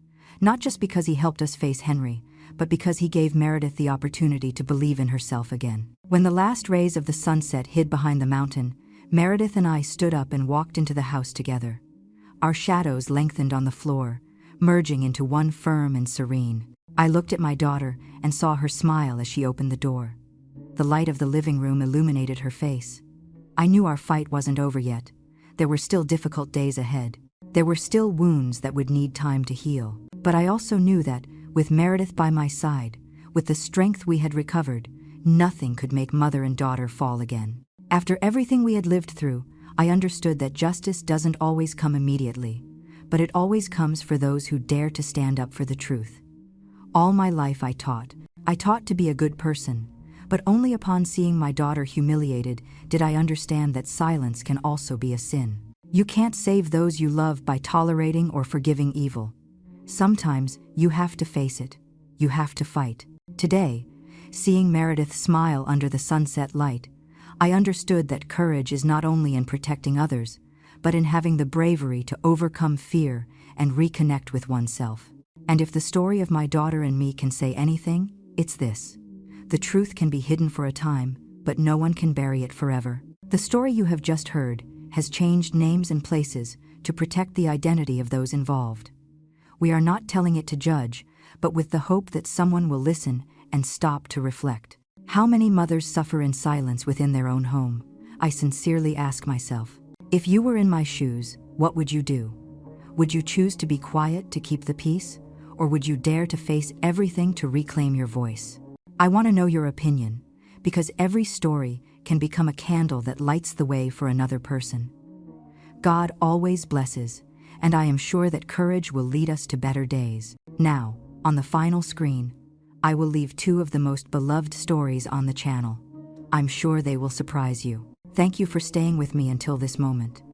Not just because he helped us face Henry, but because he gave Meredith the opportunity to believe in herself again. When the last rays of the sunset hid behind the mountain, Meredith and I stood up and walked into the house together. Our shadows lengthened on the floor, merging into one firm and serene. I looked at my daughter and saw her smile as she opened the door. The light of the living room illuminated her face. I knew our fight wasn't over yet. There were still difficult days ahead. There were still wounds that would need time to heal. But I also knew that, with Meredith by my side, with the strength we had recovered, nothing could make mother and daughter fall again. After everything we had lived through, I understood that justice doesn't always come immediately, but it always comes for those who dare to stand up for the truth. All my life I taught to be a good person, but only upon seeing my daughter humiliated did I understand that silence can also be a sin. You can't save those you love by tolerating or forgiving evil. Sometimes you have to face it. You have to fight. Today, seeing Meredith smile under the sunset light, I understood that courage is not only in protecting others, but in having the bravery to overcome fear and reconnect with oneself. And if the story of my daughter and me can say anything, it's this. The truth can be hidden for a time, but no one can bury it forever. The story you have just heard has changed names and places to protect the identity of those involved. We are not telling it to judge, but with the hope that someone will listen and stop to reflect. How many mothers suffer in silence within their own home? I sincerely ask myself. If you were in my shoes, what would you do? Would you choose to be quiet to keep the peace? Or would you dare to face everything to reclaim your voice? I want to know your opinion, because every story can become a candle that lights the way for another person. God always blesses, and I am sure that courage will lead us to better days. Now, on the final screen, I will leave two of the most beloved stories on the channel. I'm sure they will surprise you. Thank you for staying with me until this moment.